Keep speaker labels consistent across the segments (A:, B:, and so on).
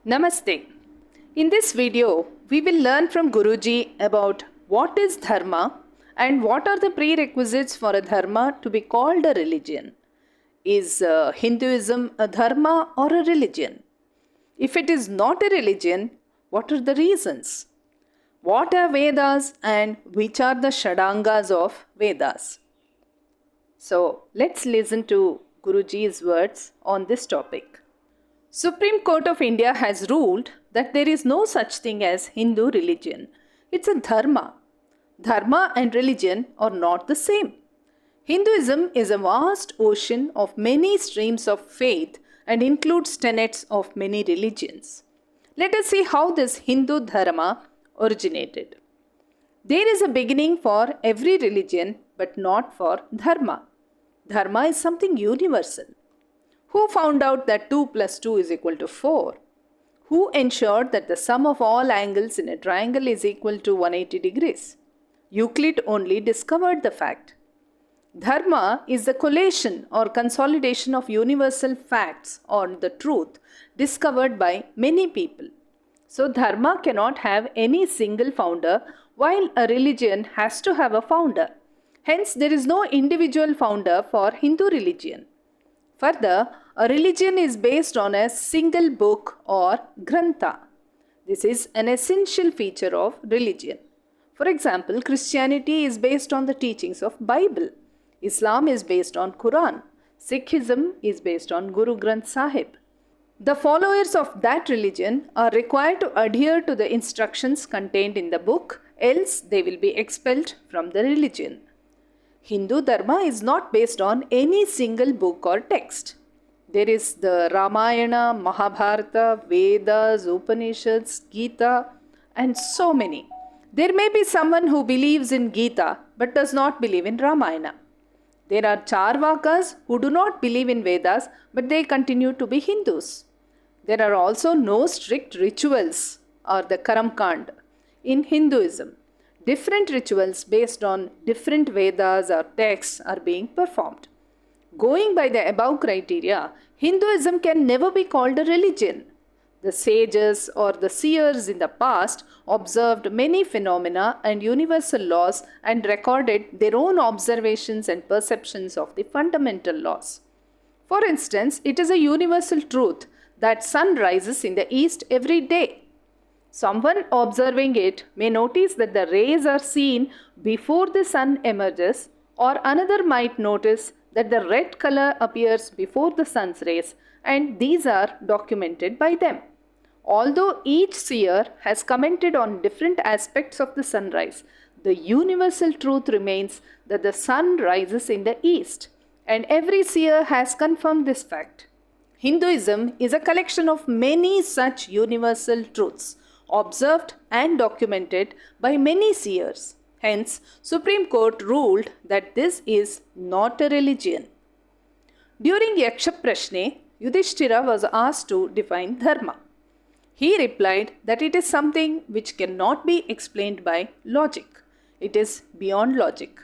A: Namaste. In this video, we will learn from Guruji about what is Dharma and what are the prerequisites for a Dharma to be called a religion. Is Hinduism a Dharma or a religion? If it is not a religion, what are the reasons? What are Vedas and which are the Shadangas of Vedas? So, let's listen to Guruji's words on this topic. Supreme Court of India has ruled that there is no such thing as Hindu religion. It's a dharma. Dharma and religion are not the same. Hinduism is a vast ocean of many streams of faith and includes tenets of many religions. Let us see how this Hindu dharma originated. There is a beginning for every religion, but not for dharma. Dharma is something universal. Who found out that 2 plus 2 is equal to 4? Who ensured that the sum of all angles in a triangle is equal to 180 degrees? Euclid only discovered the fact. Dharma is the collation or consolidation of universal facts or the truth discovered by many people. So Dharma cannot have any single founder, while a religion has to have a founder. Hence, there is no individual founder for Hindu religion. Further, a religion is based on a single book or grantha. This is an essential feature of religion. For example, Christianity is based on the teachings of Bible. Islam is based on Quran. Sikhism is based on Guru Granth Sahib. The followers of that religion are required to adhere to the instructions contained in the book, else they will be expelled from the religion. Hindu Dharma is not based on any single book or text. There is the Ramayana, Mahabharata, Vedas, Upanishads, Gita, and so many. There may be someone who believes in Gita but does not believe in Ramayana. There are Charvakas who do not believe in Vedas but they continue to be Hindus. There are also no strict rituals or the Karamkand in Hinduism. Different rituals based on different Vedas or texts are being performed. Going by the above criteria, Hinduism can never be called a religion. The sages or the seers in the past observed many phenomena and universal laws and recorded their own observations and perceptions of the fundamental laws. For instance, it is a universal truth that sun rises in the east every day. Someone observing it may notice that the rays are seen before the sun emerges, or another might notice that the red color appears before the sun's rays, and these are documented by them. Although each seer has commented on different aspects of the sunrise, the universal truth remains that the sun rises in the east, and every seer has confirmed this fact. Hinduism is a collection of many such universal truths, observed and documented by many seers. Hence, Supreme Court ruled that this is not a religion. During Yakshaprashne, Yudhishthira was asked to define dharma. He replied that it is something which cannot be explained by logic. It is beyond logic.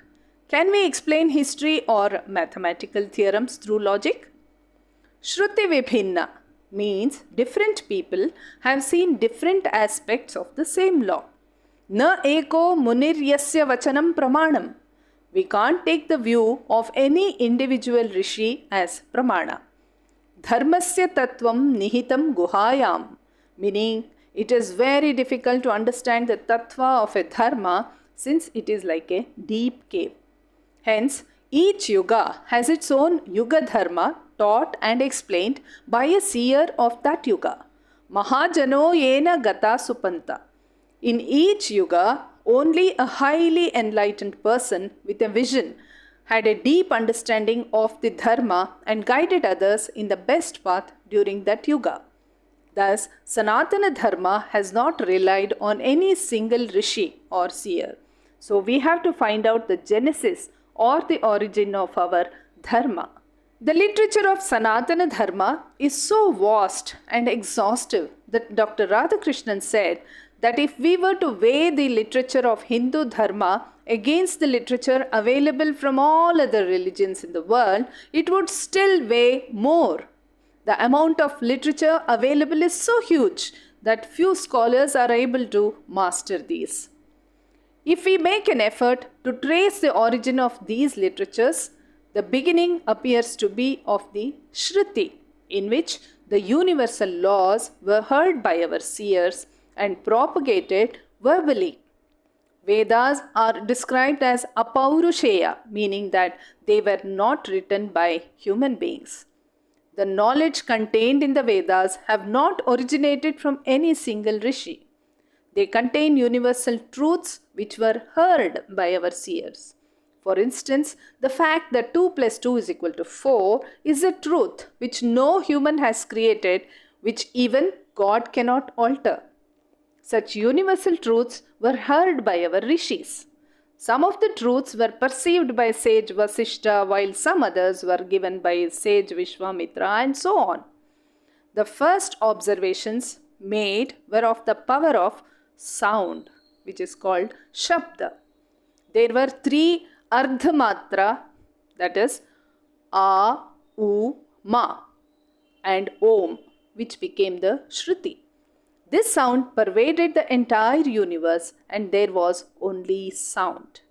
A: Can we explain history or mathematical theorems through logic? Shruti Vibhinna means different people have seen different aspects of the same law. Na eko muniryasya vachanam pramanam. We can't take the view of any individual rishi as pramana. Dharmasya tattvam nihitam guhayam, meaning it is very difficult to understand the tattva of a dharma since it is like a deep cave. Hence, each yuga has its own yuga dharma taught and explained by a seer of that yuga. Mahajano yena gata supanta. In each yuga, only a highly enlightened person with a vision had a deep understanding of the dharma and guided others in the best path during that yuga. Thus, Sanatana Dharma has not relied on any single rishi or seer. So we have to find out the genesis or the origin of our dharma. The literature of Sanatana Dharma is so vast and exhaustive that Dr. Radhakrishnan said that if we were to weigh the literature of Hindu Dharma against the literature available from all other religions in the world, it would still weigh more The amount of literature available is so huge that few scholars are able to master these. If we make an effort to trace the origin of these literatures, the beginning appears to be of the Shruti, in which the universal laws were heard by our seers and propagated verbally. Vedas are described as apaurusheya, meaning that they were not written by human beings. The knowledge contained in the Vedas have not originated from any single rishi. They contain universal truths which were heard by our seers. For instance, the fact that 2 plus 2 is equal to 4 is a truth which no human has created, which even God cannot alter. Such universal truths were heard by our rishis. Some of the truths were perceived by sage Vasishta, while some others were given by sage Vishwamitra, and so on. The first observations made were of the power of sound, which is called Shabda. There were 3 Ardhamatra, that is A, U, Ma, and Om, which became the Shruti. This sound pervaded the entire universe and there was only sound.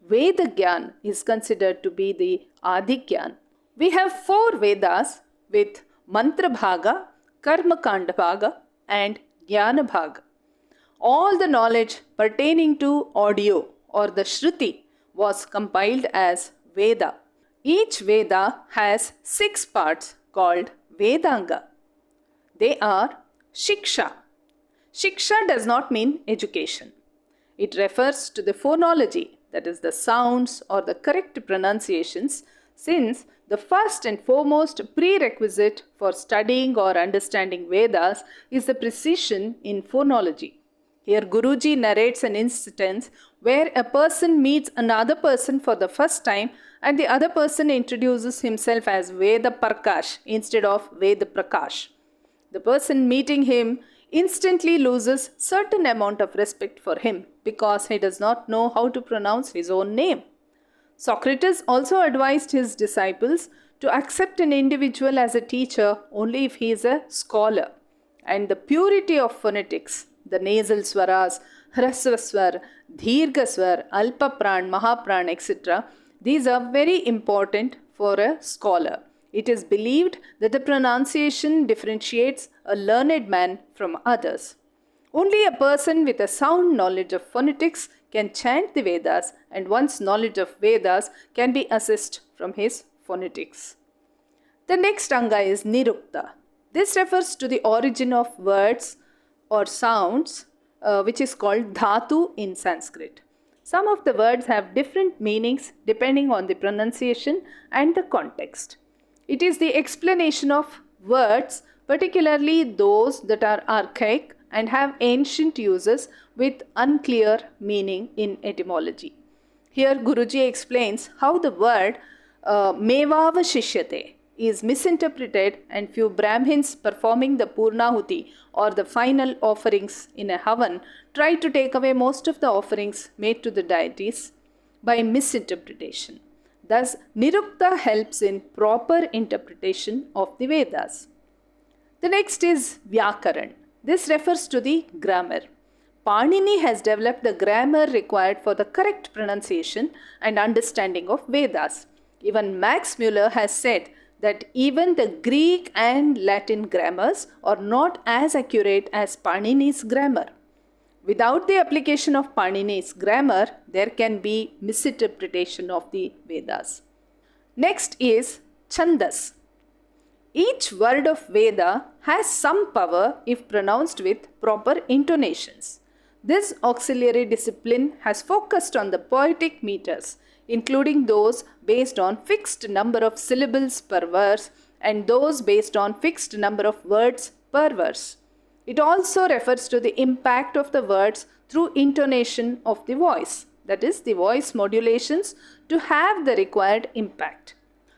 A: Veda Gyan is considered to be the Adi Gyan. We have 4 Vedas with Mantra Bhaga, Karma Kanda Bhaga, and Jnana Bhaga. All the knowledge pertaining to audio or the Shruti was compiled as Veda. Each Veda has 6 parts called Vedanga. They are Shiksha. Shiksha does not mean education. It refers to the phonology, that is the sounds or the correct pronunciations, since the first and foremost prerequisite for studying or understanding Vedas is the precision in phonology. Here Guruji narrates an instance where a person meets another person for the first time and the other person introduces himself as Veda Prakash instead of Veda Prakash. The person meeting him instantly loses certain amount of respect for him because he does not know how to pronounce his own name. Socrates also advised his disciples to accept an individual as a teacher only if he is a scholar. And the purity of phonetics, the nasal swaras, hrasva dhirga swar, alpa pran, mahapran, etc., these are very important for a scholar. It is believed that the pronunciation differentiates a learned man from others. Only a person with a sound knowledge of phonetics can chant the Vedas, and one's knowledge of Vedas can be assessed from his phonetics. The next anga is Nirukta. This refers to the origin of words or sounds, which is called Dhatu in Sanskrit. Some of the words have different meanings depending on the pronunciation and the context. It is the explanation of words, particularly those that are archaic and have ancient uses with unclear meaning in etymology. Here Guruji explains how the word mevava shishyate is misinterpreted, and few Brahmins performing the Purnahuti or the final offerings in a havan try to take away most of the offerings made to the deities by misinterpretation. Thus, Nirukta helps in proper interpretation of the Vedas. The next is Vyakaran. This refers to the grammar. Panini has developed the grammar required for the correct pronunciation and understanding of Vedas. Even Max Muller has said that even the Greek and Latin grammars are not as accurate as Panini's grammar. Without the application of Panini's grammar, there can be misinterpretation of the Vedas. Next is Chandas. Each word of Veda has some power if pronounced with proper intonations. This auxiliary discipline has focused on the poetic meters, including those based on fixed number of syllables per verse and those based on fixed number of words per verse. It also refers to the impact of the words through intonation of the voice, that is, the voice modulations to have the required impact.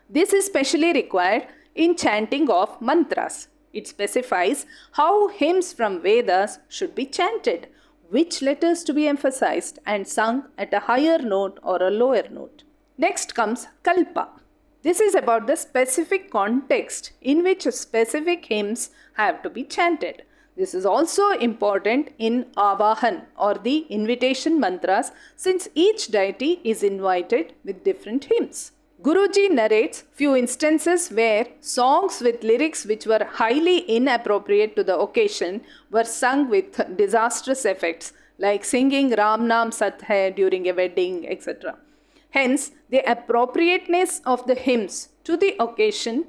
A: This is specially required in chanting of mantras. It specifies how hymns from Vedas should be chanted, which letters to be emphasized and sung at a higher note or a lower note. Next comes Kalpa. This is about the specific context in which specific hymns have to be chanted. This is also important in Avahan or the invitation mantras, since each deity is invited with different hymns. Guruji narrates few instances where songs with lyrics which were highly inappropriate to the occasion were sung with disastrous effects, like singing Ram Naam Sat Hai during a wedding, etc. Hence, the appropriateness of the hymns to the occasion,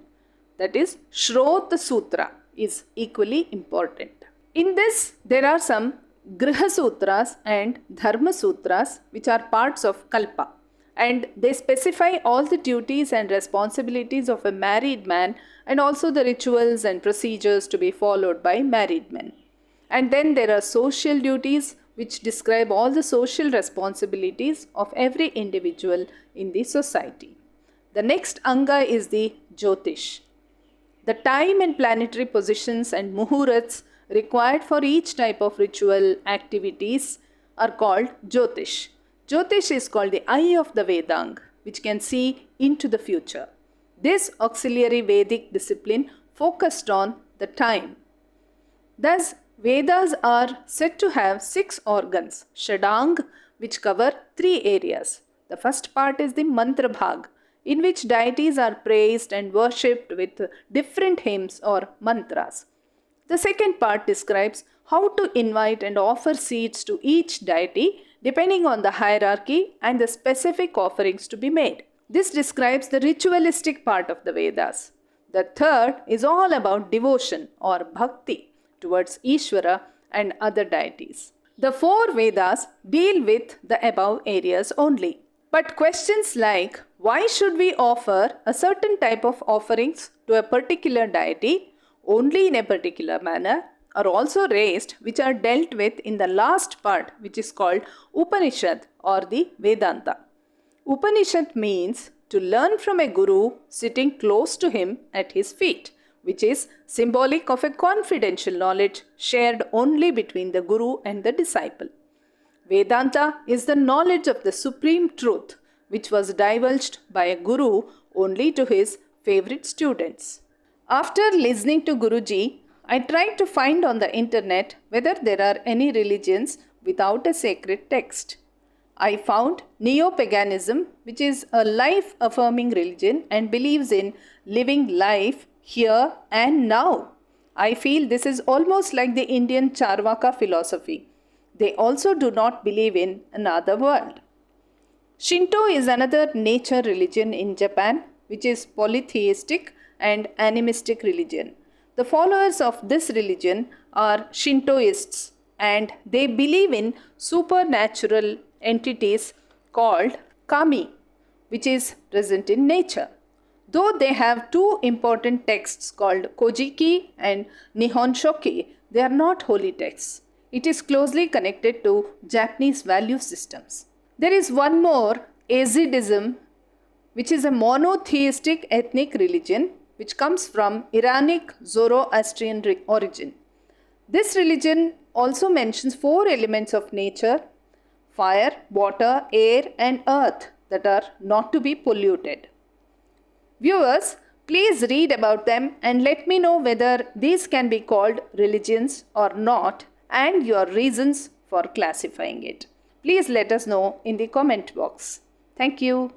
A: that is Shrot Sutra, is equally important. In this, there are some Griha Sutras and Dharma Sutras which are parts of Kalpa, and they specify all the duties and responsibilities of a married man and also the rituals and procedures to be followed by married men. And then there are social duties which describe all the social responsibilities of every individual in the society. The next Anga is the Jyotish. The time and planetary positions and muhurats required for each type of ritual activities are called Jyotish. Jyotish is called the eye of the Vedang, which can see into the future. This auxiliary Vedic discipline focused on the time. Thus, Vedas are said to have 6 organs, Shadang, which cover 3 areas. The first part is the Mantra Bhag, in which deities are praised and worshipped with different hymns or mantras. The second part describes how to invite and offer seeds to each deity depending on the hierarchy and the specific offerings to be made. This describes the ritualistic part of the Vedas. The third is all about devotion or bhakti towards Ishvara and other deities. The 4 Vedas deal with the above areas only. But questions like why should we offer a certain type of offerings to a particular deity only in a particular manner are also raised, which are dealt with in the last part, which is called Upanishad or the Vedanta. Upanishad means to learn from a guru sitting close to him at his feet, which is symbolic of a confidential knowledge shared only between the guru and the disciple. Vedanta is the knowledge of the supreme truth, which was divulged by a guru only to his favorite students. After listening to Guruji, I tried to find on the internet whether there are any religions without a sacred text. I found Neo-paganism, which is a life-affirming religion and believes in living life here and now. I feel this is almost like the Indian Charvaka philosophy. They also do not believe in another world. Shinto is another nature religion in Japan, which is polytheistic and animistic religion. The followers of this religion are Shintoists, and they believe in supernatural entities called kami, which is present in nature. Though they have 2 important texts called Kojiki and Nihonshoki, they are not holy texts. It is closely connected to Japanese value systems. There is one more, Azidism, which is a monotheistic ethnic religion which comes from Iranic Zoroastrian origin. This religion also mentions 4 elements of nature: fire, water, air and earth that are not to be polluted. Viewers, please read about them and let me know whether these can be called religions or not and your reasons for classifying it. Please let us know in the comment box. Thank you.